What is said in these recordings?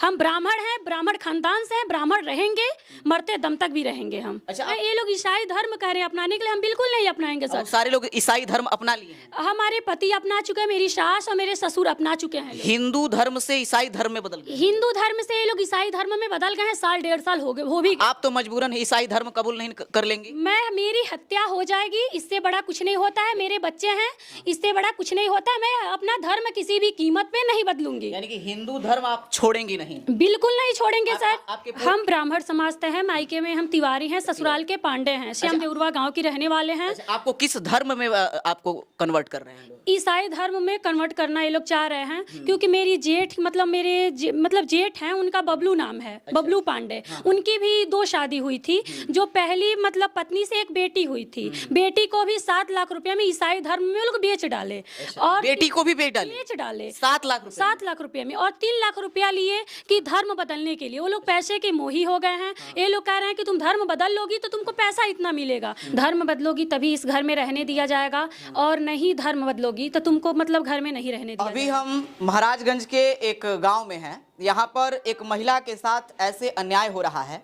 हम ब्राह्मण हैं, ब्राह्मण खानदान से हैं, ब्राह्मण रहेंगे, मरते दम तक भी रहेंगे हम। अच्छा, ये लोग ईसाई धर्म कह रहे हैं अपनाने के लिए, हम बिल्कुल नहीं अपनाएंगे सर। सारे लोग ईसाई धर्म अपना लिए हैं। हमारे पति अपना चुके हैं, मेरी सास और मेरे ससुर अपना चुके हैं। हिंदू धर्म से ईसाई धर्म में बदल गए। हिंदू धर्म से ये लोग ईसाई धर्म में बदल गए हैं, साल 1.5 साल हो गए, हो भी गए। आप तो मजबूरन ईसाई धर्म कबूल नहीं कर लेंगी। मेरी हत्या हो जाएगी, इससे बड़ा कुछ नहीं होता है। मेरे बच्चे हैं, इससे बड़ा कुछ नहीं होता है। मैं अपना धर्म किसी भी कीमत पे नहीं बदलूंगी। यानी कि हिंदू धर्म आप छोड़ेंगे नहीं? बिल्कुल नहीं छोड़ेंगे सर। पूरे- हम ब्राह्मण समाज से हैं, मायके में हम तिवारी हैं, ससुराल के पांडे हैं, श्याम देउरवा गांव के रहने वाले हैं। आपको किस धर्म में आपको कन्वर्ट कर रहे हैं लोग? ईसाई धर्म में कन्वर्ट करना ये लोग चाह रहे हैं, क्योंकि मेरी जेठ मतलब जेठ हैं, उनका बबलू नाम है, बबलू पांडे। उनकी भी 2 शादी हुई थी। जो पहली मतलब पत्नी से एक बेटी हुई थी, बेटी को भी 7 लाख रुपए में ईसाई धर्म में वो लोग बेच डाले। और बेटी को भी बेच डाले 7 लाख रुपए? 7 लाख रुपए में, और 3 लाख रुपया लिए कि धर्म बदलने के लिए। वो लोग पैसे के मोही हो गए हैं। ये लोग कह रहे हैं कि तुम धर्म बदल लोगी तो तुमको पैसा इतना मिलेगा, धर्म बदलोगी तभी इस घर में रहने दिया जाएगा, और नहीं धर्म बदलोगी तो तुमको मतलब घर में नहीं रहने दिया अभी जाएगा। हम महाराजगंज के एक गांव में हैं। यहाँ पर एक महिला के साथ ऐसे अन्याय हो रहा है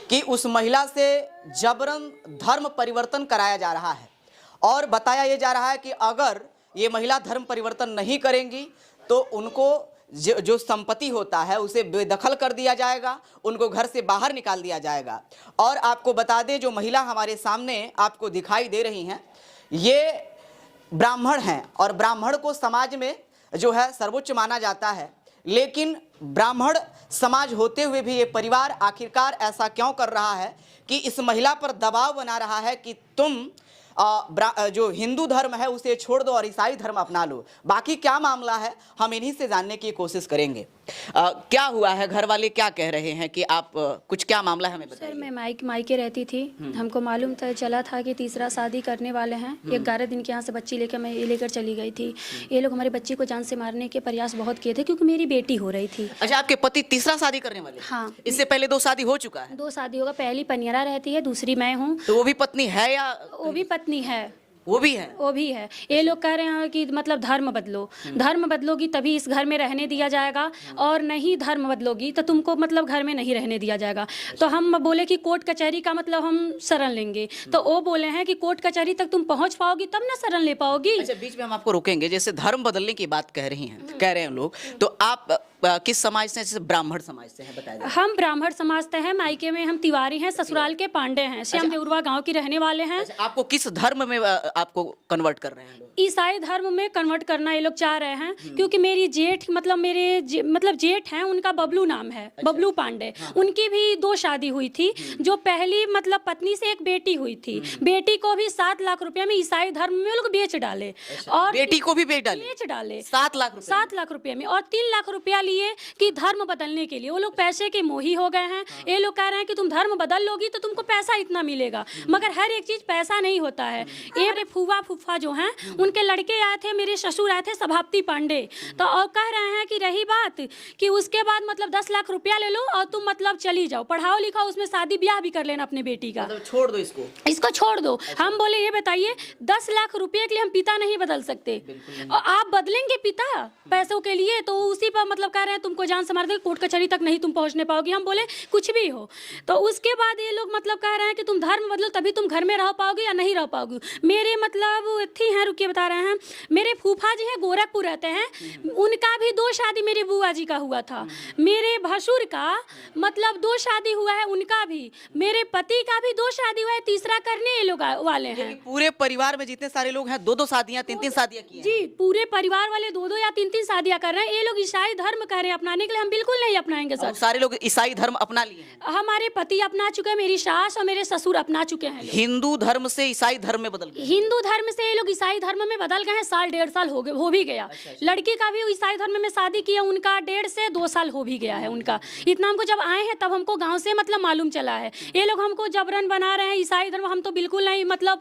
कि उस महिला से जबरन धर्म परिवर्तन कराया जा रहा है, और बताया ये जा रहा है कि अगर ये महिला धर्म परिवर्तन नहीं करेंगी तो उनको जो संपत्ति होता है उसे बेदखल कर दिया जाएगा, उनको घर से बाहर निकाल दिया जाएगा। और आपको बता दें, जो महिला हमारे सामने आपको दिखाई दे रही हैं, ये ब्राह्मण हैं, और ब्राह्मण को समाज में जो है सर्वोच्च माना जाता है। लेकिन ब्राह्मण समाज होते हुए भी ये परिवार आखिरकार ऐसा क्यों कर रहा है कि इस महिला पर दबाव बना रहा है कि तुम जो हिंदू धर्म है उसे छोड़ दो और ईसाई धर्म अपना लो। बाकी क्या मामला है हम इन्हीं से जानने की कोशिश करेंगे। क्या हुआ है, घर वाले क्या कह रहे हैं कि आप कुछ क्या मामला है हमें बताइए। सर, मैं मायके रहती थी। हमको मालूम चला था कि तीसरा शादी करने वाले हैं। 11 दिन के यहाँ से बच्ची लेकर मैं लेकर चली गई थी। ये लोग हमारे बच्ची को जान से मारने के प्रयास बहुत किए थे, क्योंकि मेरी बेटी हो रही थी। अच्छा, आपके पति तीसरा शादी करने वाले? हाँ। इससे पहले 2 शादी हो चुका है? 2 शादी होगा, पहली पनियरा रहती है, दूसरी मैं हूँ। तो वो भी पत्नी है या? वो भी पत्नी है। वो भी है? वो भी है। ये लोग कह रहे हैं कि मतलब धर्म बदलो, धर्म बदलोगी तभी इस घर में रहने दिया जाएगा, और नहीं धर्म बदलोगी तो तुमको मतलब घर में नहीं रहने दिया जाएगा। तो हम बोले कि कोर्ट कचहरी का मतलब हम शरण लेंगे। तो वो बोले हैं कि कोर्ट कचहरी तक तुम पहुंच पाओगी तब ना शरण ले पाओगी। अच्छा, बीच में हम आपको रोकेंगे। जैसे धर्म बदलने की बात कह रहे हैं लोग, तो आप किस समाज से? जैसे ब्राह्मण समाज से हैं, बताइए। हम ब्राह्मण समाज से हैं, मायके में हम तिवारी हैं, ससुराल के पांडे हैं, श्याम देउरवा गांव के रहने वाले हैं। आपको किस धर्म में आपको कन्वर्ट कर रहे हैं लोग? ईसाई धर्म में कन्वर्ट करना ये लोग चाह रहे हैं, क्योंकि मेरी जेठ मतलब जेठ हैं, उनका बबलू नाम है, बबलू पांडे। उनकी भी 2 शादी हुई थी। जो पहली मतलब पत्नी से एक बेटी हुई थी, बेटी को भी 7 लाख रुपए में ईसाई धर्म में वो लोग बेच डाले। और बेटी को भी बेच डाले 7 लाख रुपए? 7 लाख रुपए में, और 3 लाख रुपया लिए कि धर्म बदलने के लिए। वो लोग पैसे के मोही हो गए हैं। ये लोग कह रहे हैं कि तुम धर्म बदल लोगी तो तुमको पैसा इतना मिलेगा, मगर हर एक चीज पैसा नहीं होता है। ये फूफा फूफा जो हैं, उनके लड़के आए थे, मेरे ससुर आए थे, सभापति पांडे। तो और कह रहे हैं कि रही बात कि उसके बाद मतलब 10 लाख रुपया ले लो और तुम मतलब चली जाओ, पढ़ाओ लिखाओ, उसमें शादी ब्याह भी कर लेना अपने बेटी का, मतलब छोड़ दो इसको छोड़ दो। हम बोले ये बताइए, 10 लाख रुपये के लिए हम पिता नहीं बदल सकते, और आप बदलेंगे पिता पैसों के लिए? तो उसी पर मतलब कह रहे हैं तुमको जान से मार देंगे, कोर्ट कचहरी तक नहीं तुम पहुंचने पाओगी। हम बोले कुछ भी हो। तो उसके बाद ये लोग मतलब कह रहे हैं कि तुम धर्म बदलो तभी तुम घर में रह पाओगे या नहीं रह पाओगे। मेरे मतलब थी हैं, रुकिए बता रहे हैं, मेरे फूफा जी हैं, गोरखपुर रहते हैं, उनका भी 2 शादी मेरे बुआ जी का हुआ था। मेरे भसुर का मतलब 2 शादी हुआ है, उनका भी। मेरे पति का भी 2 शादी हुआ है, तीसरा करने ये लोग वाले हैं। पूरे परिवार में जितने सारे लोग हैं 2-2 शादियां, 3-3 शादियां की हैं। जी, पूरे परिवार वाले 2-2 या 3-3 शादियां कर रहे हैं। ये लोग ईसाई धर्म कह रहे हैं अपनाने के लिए, हम बिल्कुल नहीं अपनाएंगे सर। सारे लोग ईसाई धर्म अपना लिए हैं? हमारे पति अपना चुके हैं, मेरी सास और मेरे ससुर अपना चुके हैं। हिंदू धर्म से ईसाई धर्म में बदल गए? हिंदू धर्म से ये लोग ईसाई धर्म में बदल गए हैं, साल 1.5 साल हो भी गया। लड़की का भी ईसाई धर्म में शादी किया, उनका 1.5 से 2 साल हो भी गया है उनका। इतना हमको जब आए हैं तब हमको गांव से मतलब मालूम चला है। ये लोग हमको जबरन बना रहे हैं ईसाई धर्म, हम तो बिल्कुल नहीं मतलब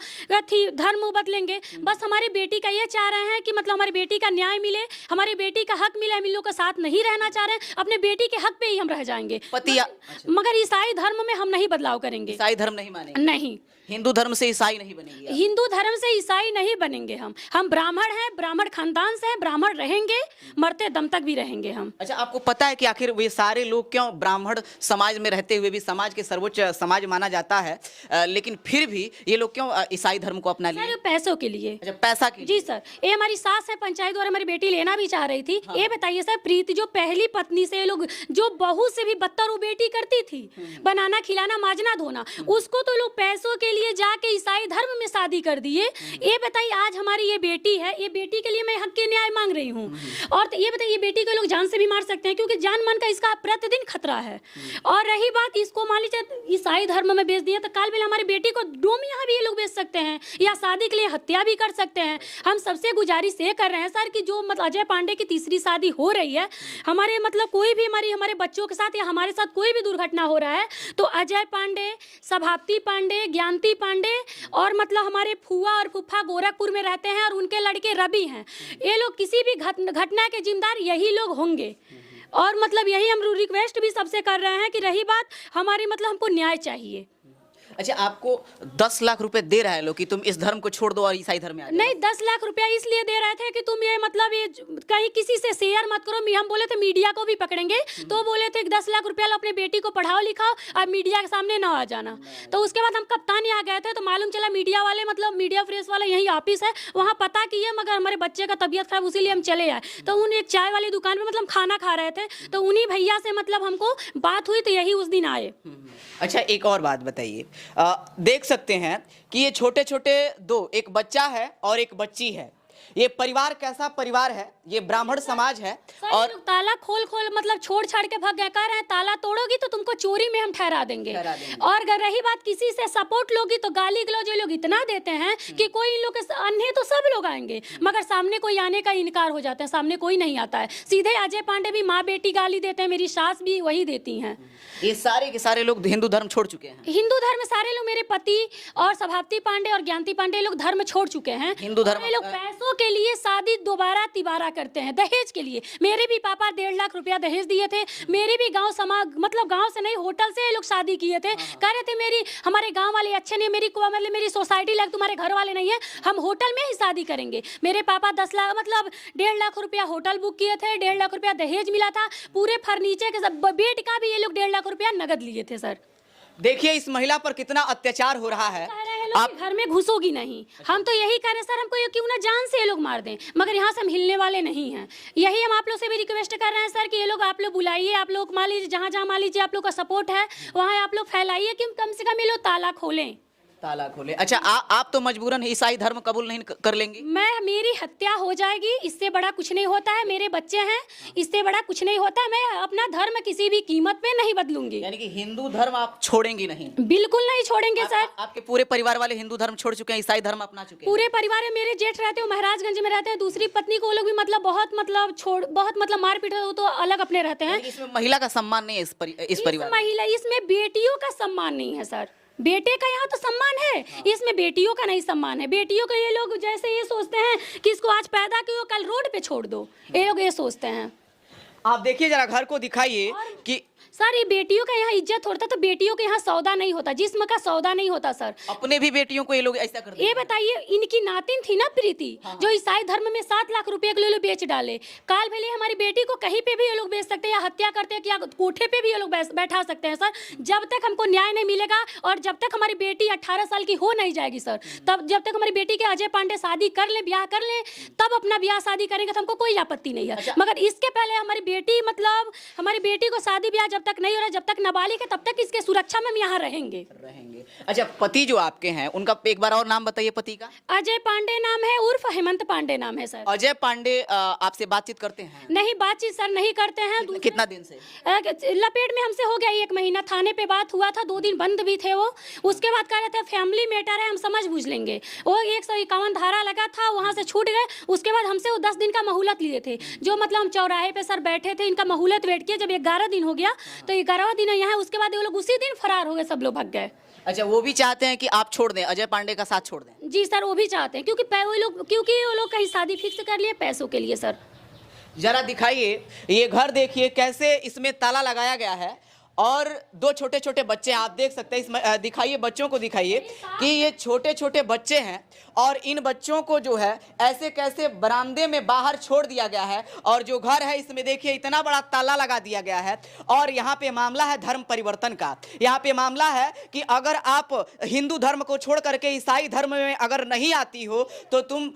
धर्म बदलेंगे। बस हमारी बेटी का ये चाह रहे हैं कि मतलब हमारी बेटी का न्याय मिले, हमारी बेटी का हक मिले, हम इन लोग का साथ नहीं नहीं रहना चाह रहे हैं, अपने बेटी के हक पे ही हम रह जाएंगे। पति मगर ईसाई धर्म में हम नहीं बदलाव करेंगे। ईसाई धर्म नहीं मानेंगे? नहीं, हिंदू धर्म से ईसाई नहीं बनेंगे आप? हिंदू धर्म से ईसाई नहीं बनेंगे हम ब्राह्मण हैं, ब्राह्मण खानदान से हैं, ब्राह्मण रहेंगे, मरते दम तक भी रहेंगे हम। अच्छा, आपको पता है कि आखिर वे सारे लोग क्यों ब्राह्मण समाज में रहते हुए भी, समाज के सर्वोच्च समाज माना जाता है, लेकिन फिर भी ये लोग क्यों ईसाई धर्म को अपना लिए? सर पैसों के लिए। अच्छा, पैसा के जी सर, ये हमारी सास है, पंचायत द्वारा हमारी बेटी लेना भी चाह रही थी। ये बताइए सर, प्रीति जो पहली पत्नी से लोग, जो बहू से भी बदतर वो बेटी करती थी, बनाना खिलाना माजना धोना, उसको तो लोग पैसों के लिए जाके ईसाई धर्म में शादी कर दिए। ये बताइए, आज हमारी ये बेटी है, ये बेटी के लिए मैं हक के न्याय मांग रही हूँ। और तो ये बताइए, ये बेटी को लोग जान से भी मार सकते हैं, क्योंकि जान मन का इसका प्रतिदिन खतरा है। और रही बात, इसको मान लीजिए ईसाई धर्म में बेच दिया तो काल बेला हमारी बेटी को डोम यहाँ भी ये लोग बेच सकते हैं, या शादी के लिए हत्या भी कर सकते हैं। हम सबसे गुजारिश ये कर रहे हैं सर कि जो मतलब अजय पांडे की तीसरी शादी हो रही है, हमारे मतलब कोई भी हमारे बच्चों के साथ या हमारे साथ कोई भी दुर्घटना हो रहा है तो अजय पांडे, सभाप्ति पांडे, ज्ञानती पांडे और मतलब हमारे फुआ और फुफ्फा गोरखपुर में रहते हैं और उनके लड़के रवि हैं, ये लोग किसी भी घटना के जिम्मेदार यही लोग होंगे। और मतलब यही हम रिक्वेस्ट भी सबसे कर रहे हैं कि रही बात हमारी, मतलब हमको न्याय चाहिए। अच्छा, आपको 10 लाख रुपए दे रहा है लोग कि तुम इस धर्म को छोड़ दो और ईसाई धर्म में आ जाओ? नहीं, 10 लाख रुपया इसलिए दे रहे थे कि तुम ये मतलब ये कहीं किसी से शेयर मत करो। हम बोले थे मीडिया को भी पकड़ेंगे, तो बोले थे कि 10 लाख रुपया लो, अपने बेटी को पढ़ाओ लिखाओ, अब मीडिया के सामने ना आ जाना। तो उसके बाद हम कप्तान यहाँ गए थे तो मालूम चला मीडिया वाले, मतलब मीडिया प्रेस वाला यही ऑफिस है, वहाँ पता किए, मगर हमारे बच्चे का तबीयत खराब, उसीलिए हम चले आए। तो उन एक चाय वाली दुकान में मतलब खाना खा रहे थे, तो उन्हीं भैया से मतलब हमको बात हुई, तो यही उस दिन आए। अच्छा, एक और बात बताइए, देख सकते हैं कि ये छोटे छोटे दो, एक बच्चा है और एक बच्ची है, ये परिवार कैसा परिवार है? ये ब्राह्मण समाज है। और ताला खोल मतलब छोड़ छाड़ के भाग गए, कह रहे हैं ताला तोड़ोगी तो तुमको चोरी में हम ठहरा देंगे। और अगर रही बात किसी से सपोर्ट लोगी तो गाली गलौज ये लोग इतना देते हैं कि कोई इन लोग के अन्य तो सब लोग आएंगे, मगर सामने कोई आने का इनकार हो जाता है, सामने कोई नहीं आता है। सीधे अजय पांडे भी माँ बेटी गाली देते हैं, मेरी सास भी वही देती हैं। ये सारे के सारे लोग हिंदू धर्म छोड़ चुके हैं? हिंदू धर्म सारे लोग, मेरे पति और सभाप्ति पांडे और ज्ञानती पांडे लोग धर्म छोड़ चुके हैं। हिंदू धर्म लोग पैसों के लिए शादी दोबारा तिबारा करते हैं, दहेज के लिए। मेरे भी पापा 1.5 लाख रुपया दहेज दिए थे, मेरे भी गांव समाज मतलब गांव से नहीं होटल से ये लोग शादी किए थे। कह रहे थे मेरी हमारे गांव वाले अच्छे नहीं, मेरी सोसाइटी लायक तुम्हारे घर वाले नहीं है, हम होटल में ही शादी करेंगे। मेरे पापा 10 लाख मतलब 1.5 लाख रुपया होटल बुक किए थे, 1.5 लाख रुपया दहेज मिला था, पूरे फर्नीचर के सब, बेड का भी ये लोग 1.5 लाख रुपया नगद लिए थे। सर देखिए इस महिला पर कितना अत्याचार हो रहा है। आप घर में घुसोगी नहीं, हम तो यही कह रहे हैं सर, हमको ये क्यों ना जान से ये लोग मार दें, मगर यहाँ से हम हिलने वाले नहीं हैं। यही हम आप लोग से भी रिक्वेस्ट कर रहे हैं सर कि ये लोग आप लोग बुलाइए, आप लोग मान लीजिए जहाँ मान लीजिए आप लोग का सपोर्ट है वहाँ आप लोग फैलाइए कि कम से कम ये लोग ताला खोलें। ताला खोले। अच्छा, आप तो मजबूरन ईसाई धर्म कबूल नहीं कर लेंगी? मेरी हत्या हो जाएगी, इससे बड़ा कुछ नहीं होता है, मेरे बच्चे हैं, इससे बड़ा कुछ नहीं होता है। मैं अपना धर्म किसी भी कीमत पे नहीं बदलूंगी। यानी कि हिंदू धर्म आप छोड़ेंगी नहीं? बिल्कुल नहीं छोड़ेंगे सर। आपके पूरे परिवार वाले हिंदू धर्म छोड़ चुके हैं, ईसाई धर्म अपना चुके हैं? पूरे परिवार में मेरे जेठ रहते हैं, महाराजगंज में रहते हैं, दूसरी पत्नी को वो लोग भी मतलब बहुत मारपीट तो अलग अपने रहते हैं। इसमें महिला का सम्मान नहीं है इस परिवार में? महिला, इसमें बेटियों का सम्मान नहीं है सर। बेटे का यहाँ तो सम्मान है, इसमें बेटियों का नहीं सम्मान है। बेटियों का ये लोग जैसे ये सोचते हैं कि इसको आज पैदा किया कल रोड पे छोड़ दो, ये लोग ये सोचते हैं। आप देखिए जरा घर को दिखाइए कि सर ये बेटियों का यहाँ इज्जत होता तो बेटियों के यहाँ सौदा नहीं होता, जिस्म का सौदा नहीं होता सर। अपने भी बेटियों को ये लोग ऐसा करते हैं। ये बताइए, इनकी नातिन थी ना प्रीति, जो ईसाई धर्म में 7 लाख रुपए के लिए बेच डाले, काल भले हमारी बेटी को कहीं पे भी ये लोग बेच सकते हैं, या हत्या करते हैं, या कोठे पे भी ये लोग बैठा सकते हैं सर। जब तक हमको न्याय नहीं मिलेगा और जब तक हमारी बेटी 18 साल की हो नहीं जाएगी सर, तब जब तक हमारी बेटी के अजय पांडे शादी कर ले, ब्याह कर ले, तब अपना ब्याह शादी करेंगे तो हमको कोई आपत्ति नहीं है। मगर इसके पहले हमारी बेटी मतलब हमारी बेटी को शादी ब्याह जब तक नहीं हो रहा, जब तक नाबालिग है तब तक इसके सुरक्षा में हम यहाँ रहेंगे। अच्छा, पति जो आपके हैं उनका एक बार और नाम बताइए पति का? अजय पांडे नाम है, उर्फ हेमंत पांडे नाम है सर। अजय पांडे आपसे बातचीत करते हैं? नहीं, बातचीत सर नहीं करते हैं। कितना दिन से? लपेट में हमसे हो गया 1 महीना, थाने पे बात हुआ था, 2 दिन बंद भी थे वो। उसके बाद कह रहे थे फैमिली मैटर है, हम समझ बूझ लेंगे। वो 151 धारा लगा था, वहाँ से छूट गए। उसके बाद हमसे वो 10 दिन का मोहलत लिए थे, जो मतलब हम चौराहे पे सर बैठे थे, इनका मोहलत वेट किया। जब 11 दिन हो गया तो 11वां दिन यहाँ, उसके बाद वो लोग उसी दिन फरार हो गए, सब लोग भाग गए। अच्छा, वो भी चाहते हैं कि आप छोड़ दें, अजय पांडे का साथ छोड़ दें? जी सर, वो भी चाहते हैं, क्योंकि वो लोग कहीं शादी फिक्स कर लिए पैसों के लिए सर। जरा दिखाइए, ये घर देखिए कैसे इसमें ताला लगाया गया है और दो छोटे छोटे बच्चे हैं, आप देख सकते हैं। इसमें दिखाइए, बच्चों को दिखाइए कि ये छोटे छोटे बच्चे हैं और इन बच्चों को जो है ऐसे कैसे बरामदे में बाहर छोड़ दिया गया है। और जो घर है इसमें देखिए इतना बड़ा ताला लगा दिया गया है। और यहाँ पे मामला है धर्म परिवर्तन का। यहाँ पे मामला है कि अगर आप हिंदू धर्म को छोड़ करके ईसाई धर्म में अगर नहीं आती हो तो तुम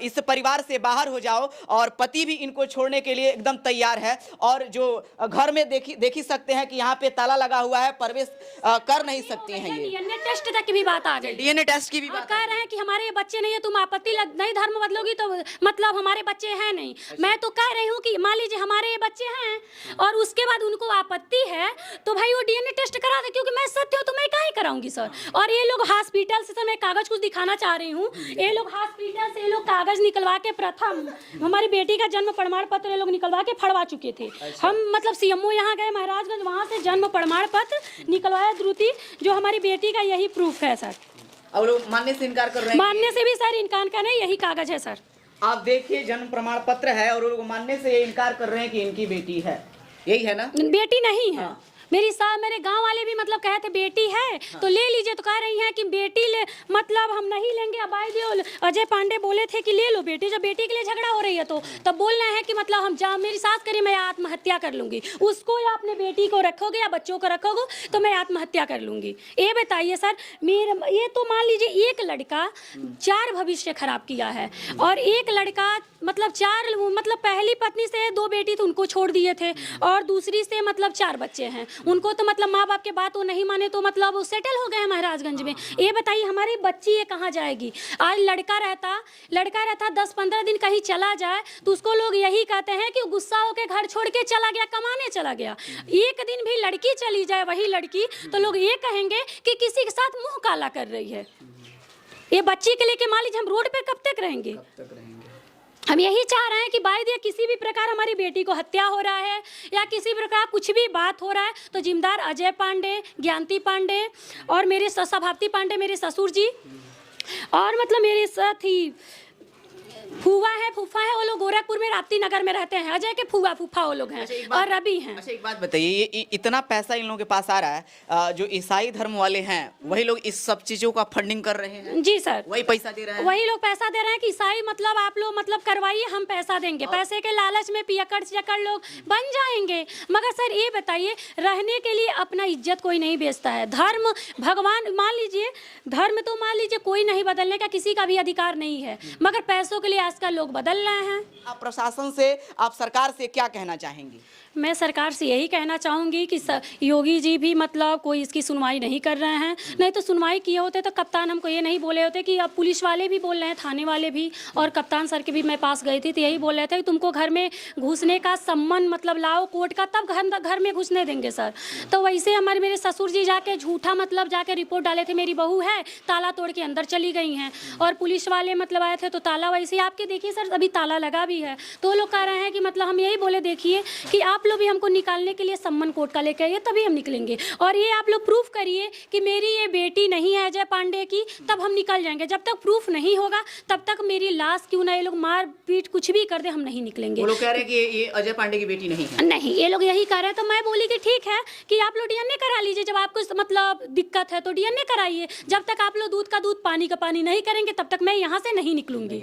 इस परिवार से बाहर हो जाओ। और पति भी इनको छोड़ने के लिए एकदम तैयार है। और जो घर में देख ही सकते हैं कि यहाँ पे ताला लगा हुआ है, प्रवेश कर नहीं सकती हैं। ये डीएनए टेस्ट तक की भी बात आ गई, डीएनए टेस्ट की भी और बात कह रहे हैं कि हमारे बच्चे नहीं है, तुम आपत्ति नहीं धर्म बदलोगी तो मतलब हमारे बच्चे हैं नहीं। मैं तो कह रही हूँ कि मान लीजिए हमारे ये बच्चे हैं और उसके बाद उनको आपत्ति है तो भाई वो डीएनए टेस्ट करा दे, क्योंकि मैं सत्य हूँ तो मैं काहे कराऊंगी सर। और ये लोग हॉस्पिटल से, मैं कागज कुछ दिखाना चाह रही हूँ, ये लोग हॉस्पिटल से ये लोग कागज निकलवा के प्रथम हमारी बेटी का जन्म प्रमाण पत्र ये लोग निकलवा के फड़वा चुके थे। हम मतलब सीएमओ यहाँ गए महाराजगंज, वहाँ से जन्म प्रमाण पत्र निकलवाया द्रुति, जो हमारी बेटी का यही प्रूफ है सर। और लोग मानने से इनकार कर रहे हैं। मानने से भी सर इनकार का नहीं, यही कागज है सर। आप देखिए जन्म प्रमाण पत्र है और लोग मानने से ये इनकार कर रहे हैं कि इनकी बेटी है, यही है ना? बेटी नहीं है। हाँ। मेरे गांव वाले भी मतलब कहे थे बेटी है तो ले लीजिए, तो कह रही हैं कि बेटी ले मतलब हम नहीं लेंगे। अबाई जी अजय पांडे बोले थे कि ले लो बेटी, जब बेटी के लिए झगड़ा हो रही है तो तब बोलना है कि मतलब हम जा मेरी सास करी मैं आत्महत्या कर लूंगी, उसको या अपने बेटी को रखोगे या बच्चों को रखोगे तो मैं आत्महत्या कर लूंगी। ये बताइए सर, मेरे ये तो मान लीजिए एक लड़का 4 भविष्य खराब किया है और एक लड़का मतलब 4 मतलब पहली पत्नी से 2 बेटी थी उनको छोड़ दिए थे और दूसरी से मतलब 4 बच्चे हैं उनको, तो मतलब माँ बाप के बात वो नहीं माने तो मतलब वो सेटल हो गए हैं महाराजगंज में। ये बताइए हमारी बच्ची ये कहाँ जाएगी? आज लड़का रहता 10-15 दिन कहीं चला जाए तो उसको लोग यही कहते हैं कि गुस्सा होकर घर छोड़ के चला गया, कमाने चला गया। एक दिन भी लड़की चली जाए वही लड़की तो लोग ये कहेंगे कि किसी के साथ मुंह काला कर रही है। ये बच्ची के लेके मान लीजिए हम रोड पे कब तक रहेंगे? हम यही चाह रहे हैं कि बाय दिया किसी भी प्रकार हमारी बेटी को हत्या हो रहा है या किसी प्रकार कुछ भी बात हो रहा है तो जिम्मेदार अजय पांडे, ज्ञानती पांडे और मेरे सभापति पांडे मेरे ससुर जी और मतलब मेरे साथ ही फूफा है, वो लोग गोरखपुर में राप्ती नगर में रहते हैं। अजय के फूफा वो लोग हैं और रवि हैं। अच्छा एक बात बताइए, ये इतना पैसा इन लोगों के पास आ रहा है, जो ईसाई धर्म वाले हैं वही लोग इस सब चीजों का फंडिंग कर रहे हैं? जी सर, वही पैसा दे रहे हैं, वही लोग पैसा दे रहे हैं कि ईसाई मतलब आप लोग मतलब करवाइए, हम पैसा देंगे। पैसे के लालच में पियक्कड़ लोग बन जाएंगे। मगर सर ये बताइए, रहने के लिए अपना इज्जत कोई नहीं बेचता है। धर्म भगवान मान लीजिए, धर्म तो मान लीजिए कोई नहीं बदलने का किसी का भी अधिकार नहीं है, मगर पैसों के लिए आजकल लोग बदल रहे हैं। आप प्रशासन से, आप सरकार से क्या कहना चाहेंगी? मैं सरकार से यही कहना चाहूँगी कि योगी जी भी मतलब कोई इसकी सुनवाई नहीं कर रहे हैं। नहीं तो सुनवाई किए होते तो कप्तान हमको ये नहीं बोले होते कि अब पुलिस वाले भी बोल रहे हैं, थाने वाले भी, और कप्तान सर के भी मैं पास गई थी तो यही बोल रहे थे कि तुमको घर में घुसने का सम्मान मतलब लाओ कोर्ट का, तब घर में घुसने देंगे सर। तो वैसे मेरे ससुर जी जाके झूठा मतलब जाके रिपोर्ट डाले थे मेरी बहू है, ताला तोड़ के अंदर चली गई हैं। और पुलिस वाले मतलब आए थे तो ताला वैसे आपके देखिए सर अभी ताला लगा भी है। तो लोग कह रहे हैं कि मतलब हम यही बोले देखिए कि आप लोग भी हमको निकालने के लिए सम्मान कोर्ट का लेके आइए तभी हम निकलेंगे, और ये आप लोग प्रूफ करिए कि मेरी ये बेटी नहीं है अजय पांडे की, तब हम निकल जाएंगे। जब तक प्रूफ नहीं होगा तब तक मेरी लाश क्यों ना ये लोग मार पीट कुछ भी कर दे, हम नहीं निकलेंगे। वो लोग कह रहे हैं कि ये अजय पांडे की बेटी नहीं है। नहीं, ये लोग यही कह रहे हैं। तो मैं बोली कि ठीक है कि आप लोग डीएनए करा लीजिए, जब आपको मतलब दिक्कत है तो डीएनए कराइए। जब तक आप लोग दूध का दूध पानी का पानी नहीं करेंगे तब तक मैं यहाँ से नहीं निकलूंगी।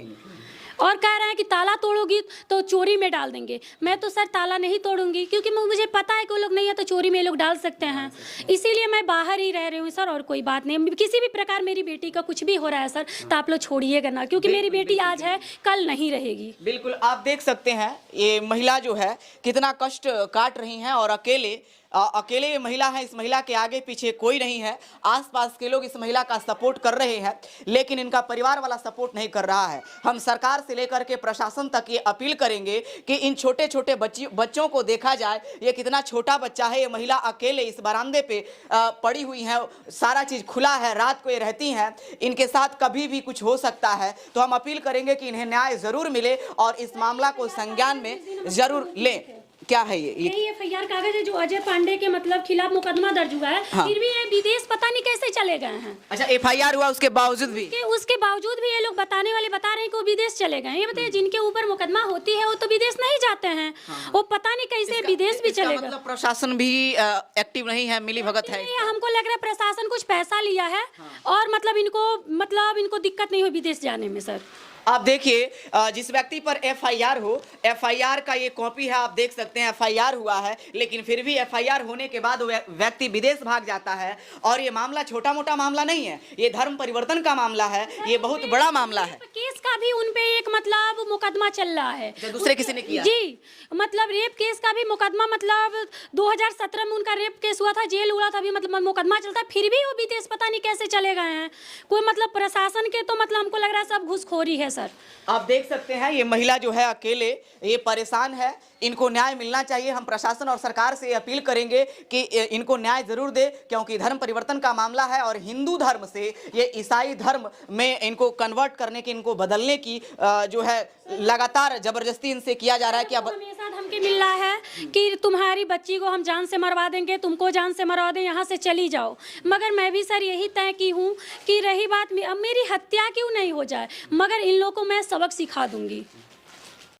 और कह रहे हैं कि ताला तोड़ोगी तो चोरी में डाल देंगे। मैं तो सर ताला नहीं तोड़ूंगी, क्योंकि मुझे पता है कि वो लोग नहीं है तो चोरी में ये लोग डाल सकते हैं, इसीलिए मैं बाहर ही रह रही हूँ सर। और कोई बात नहीं, किसी भी प्रकार मेरी बेटी का कुछ भी हो रहा है सर तो आप लोग छोड़िएगा ना, क्योंकि मेरी बेटी आज है कल नहीं रहेगी। बिल्कुल, आप देख सकते हैं ये महिला जो है कितना कष्ट काट रही हैं और अकेले ये महिला है। इस महिला के आगे पीछे कोई नहीं है, आसपास के लोग इस महिला का सपोर्ट कर रहे हैं लेकिन इनका परिवार वाला सपोर्ट नहीं कर रहा है। हम सरकार से लेकर के प्रशासन तक ये अपील करेंगे कि इन छोटे छोटे बच्चों को देखा जाए। ये कितना छोटा बच्चा है, ये महिला अकेले इस बरामदे पे पड़ी हुई है, सारा चीज़ खुला है, रात को ये रहती हैं, इनके साथ कभी भी कुछ हो सकता है। तो हम अपील करेंगे कि इन्हें न्याय ज़रूर मिले और इस मामला को संज्ञान में ज़रूर लें। क्या है ये? यही एफआईआर कागज है जो अजय पांडे के मतलब खिलाफ मुकदमा दर्ज हुआ है। हाँ। फिर भी ये विदेश पता नहीं कैसे चले गए हैं। अच्छा, एफआईआर हुआ उसके बावजूद भी? उसके बावजूद भी ये लोग बताने वाले बता रहे हैं कि वो विदेश चले गए। ये बताइए जिनके ऊपर मुकदमा होती है वो तो विदेश नहीं जाते हैं। वो पता नहीं कैसे विदेश भी चले गए। मतलब प्रशासन भी एक्टिव नहीं है, मिली भगत है। हमको लग रहा है प्रशासन कुछ पैसा लिया है और मतलब इनको दिक्कत नहीं हो विदेश जाने में सर। आप देखिए, जिस व्यक्ति पर एफआईआर हो, एफआईआर का ये कॉपी है, आप देख सकते हैं एफआईआर हुआ है, लेकिन फिर भी एफआईआर होने के बाद व्यक्ति विदेश भाग जाता है। और ये मामला छोटा मोटा मामला नहीं है, ये धर्म परिवर्तन का मामला है, ये बहुत बड़ा मामला है। केस का भी उनपे एक मतलब मुकदमा चल रहा है जो दूसरे किसी ने किया जी, मतलब रेप केस का भी मुकदमा, मतलब 2017 में उनका रेप केस हुआ था, जेल हुआ था, अभी मतलब मुकदमा चलता है, फिर भी वो विदेश पता नहीं कैसे चले गए हैं। कोई मतलब प्रशासन के तो मतलब हमको लग रहा है सब घूसखोरी है सर। आप देख सकते हैं ये महिला जो है अकेले ये परेशान है, इनको न्याय मिलना चाहिए। हम प्रशासन और सरकार से अपील करेंगे कि इनको न्याय जरूर दे, क्योंकि धर्म परिवर्तन का मामला है और हिंदू धर्म से ये ईसाई धर्म में इनको कन्वर्ट करने की, इनको बदलने की जो है लगातार जबरदस्ती इनसे किया जा रहा है। कि अब हमेशा धमकी मिल रहा है कि तुम्हारी बच्ची को हम जान से मरवा देंगे, तुमको जान से मरवा दें, यहाँ से चली जाओ। मगर मैं भी सर यही तय की हूँ कि रही बात अब मेरी हत्या क्यों नहीं हो जाए, मगर इन लोगों को मैं सबक सिखा दूंगी।